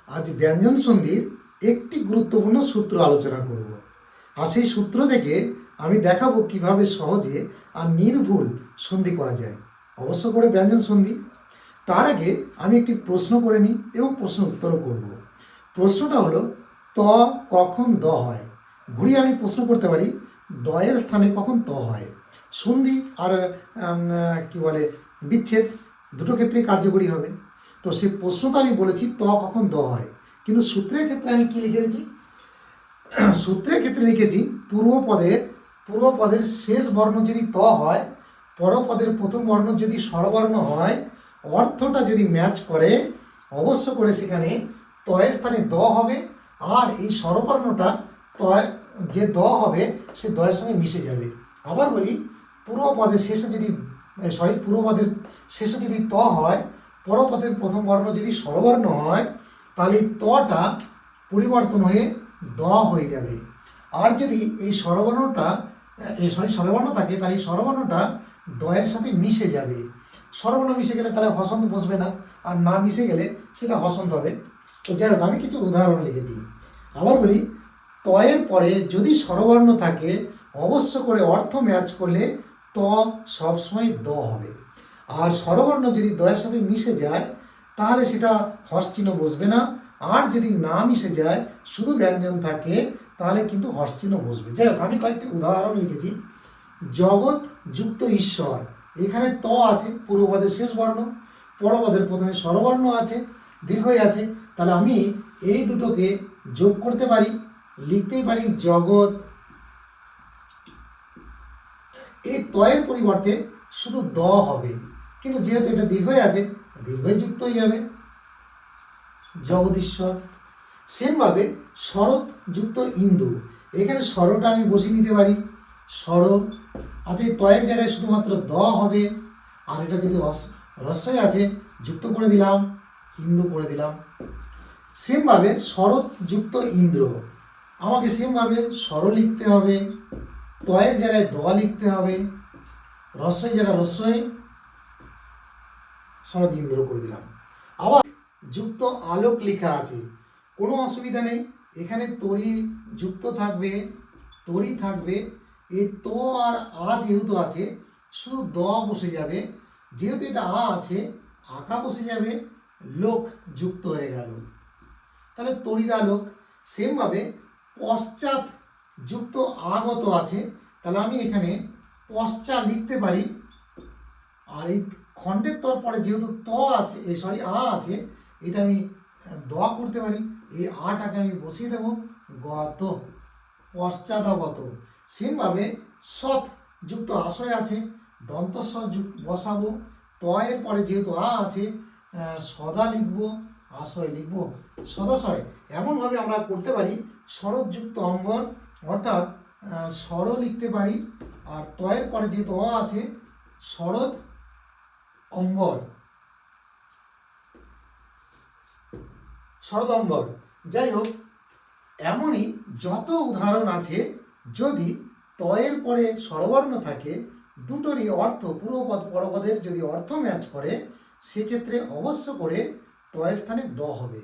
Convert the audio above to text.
আজ ব্যঞ্জন সন্ধির একটি গুরুত্বপূর্ণ সূত্র আলোচনা করব। আর সেই সূত্র থেকে আমি দেখাবো কিভাবে সহজে আর নির্ভুল সন্ধি করা যায়, অবশ্য করে ব্যঞ্জন সন্ধি। তার আগে আমি একটি প্রশ্ন করে নিই এবং প্রশ্ন উত্তরও করব। প্রশ্নটা হলো, ত কখন দ হয়? ঘুরিয়ে আমি প্রশ্ন করতে পারি, দয়ের স্থানে কখন ত হয়? সন্ধি আর কি বলে বিচ্ছেদ দুটো ক্ষেত্রেই কার্যকরী হবে। তো সেই প্রশ্নটা আমি বলেছি ত কখন দ হয়, কিন্তু সূত্রের ক্ষেত্রে আমি কি লিখে রেখেছি? সূত্রের ক্ষেত্রে লিখেছি পূর্বপদের শেষ বর্ণ যদি ত হয়, পরপদের প্রথম বর্ণ যদি স্বরবর্ণ হয়, অর্থটা যদি ম্যাচ করে, অবশ্য করে সেখানে তয়ের স্থানে দ হবে। আর এই স্বরবর্ণটা তয় যে দ হবে সে দয়ের সঙ্গে মিশে যাবে। আবার বলি, পূর্বপদের শেষে যদি ত হয়, পরপদের প্রথম বর্ণ যদি স্বরবর্ণ হয়, তাহলে তটা পরিবর্তন হয়ে দ হয়ে যাবে। আর যদি এই স্বরবর্ণ থাকে, তাহলে এই স্বরবর্ণটা দয়ের সাথে মিশে যাবে। স্বরবর্ণ মিশে গেলে তাহলে হসন্ত বসবে না, আর না মিশে গেলে সেটা হসন্ত হবে। তো যাই হোক, আমি কিছু উদাহরণ লিখেছি। আবার বলি, তয়ের পরে যদি স্বরবর্ণ থাকে, অবশ্য করে অর্থ ম্যাচ করলে ত সবসময় দ হবে। আর স্বরবর্ণ যদি দয়ের সাথে মিশে যায়, তাহলে সেটা হর্ষ চিহ্ন বসবে না। আর যদি না মিশে যায়, শুধু ব্যঞ্জন থাকে, তাহলে কিন্তু হর্ষ চিহ্ন বসবে। যাই হোক, আমি কয়েকটি উদাহরণ লিখেছি। জগৎ যুক্ত ঈশ্বর, এখানে ত আছে, পূর্বপদের শেষ বর্ণ, পরপদের প্রথমে স্বরবর্ণ আছে, দীর্ঘই আছে। তাহলে আমি এই দুটোকে যোগ করতে পারি, লিখতেই পারি জগৎ। এই তয়ের পরিবর্তে শুধু দ হবে, কিন্তু যেহেতু এটা দীর্ঘই আছে, দীর্ঘই যুক্ত হয়ে যাবে, জগদীশ্বর। সেমভাবে শরৎ যুক্ত ইন্দু, এখানে স্বরটা আমি বসিয়ে নিতে পারি, শরৎ। আচ্ছা, এই তয়ের জায়গায় শুধুমাত্র দ হবে, আর এটা যদি রস্বই আছে, যুক্ত করে দিলাম, ইন্দু করে দিলাম। সেমভাবে শরৎ যুক্ত ইন্দ্র, আমাকে সেমভাবে স্বর লিখতে হবে, তয়ের জায়গায় দ লিখতে হবে, রস্বই জায়গায় রস্বই, শরৎ ইন্দ্র করে দিলাম। আবার যুক্ত আলোক লেখা আছে, কোনো অসুবিধা নেই, এখানে তরি যুক্ত থাকবে, তরি থাকবে। এই তো আর আ যেহেতু আছে, শুধু দ বসে যাবে। যেহেতু এটা আ আছে, আঁকা বসে যাবে, লোক যুক্ত হয়ে গেল, তাহলে তরিদালোক। সেমভাবে পশ্চাৎ যুক্ত আগত আছে, তাহলে আমি এখানে পশ্চাৎ লিখতে পারি। আর এই খণ্ডের তর পরে যেহেতু ত আছে, আ আছে, এটা আমি দ করতে পারি। এই আটাকে আমি বসিয়ে দেব, গত, পশ্চাদাগত। সেমভাবে সৎ যুক্ত আশয় আছে, দন্তস্ব বসাবো। তয়ের পরে যেহেতু আ আছে, সদা লিখবো, আশয় লিখবো, সদাশয়। এমনভাবে আমরা করতে পারি শরৎযুক্ত অঙ্গন, অর্থাৎ স্বর লিখতে পারি। আর তয়ের পরে যেহেতু অ আছে, শরৎ অঙ্গর, শরদম্বর। যাই হোক, এমনই যত উদাহরণ আছে। যদি তয়ের পরে স্বরবর্ণ থাকে, দুটোরই অর্থ, পূর্বপদ পরপদের যদি অর্থ ম্যাচ করে, সেক্ষেত্রে অবশ্য করে তয়ের স্থানে দ হবে।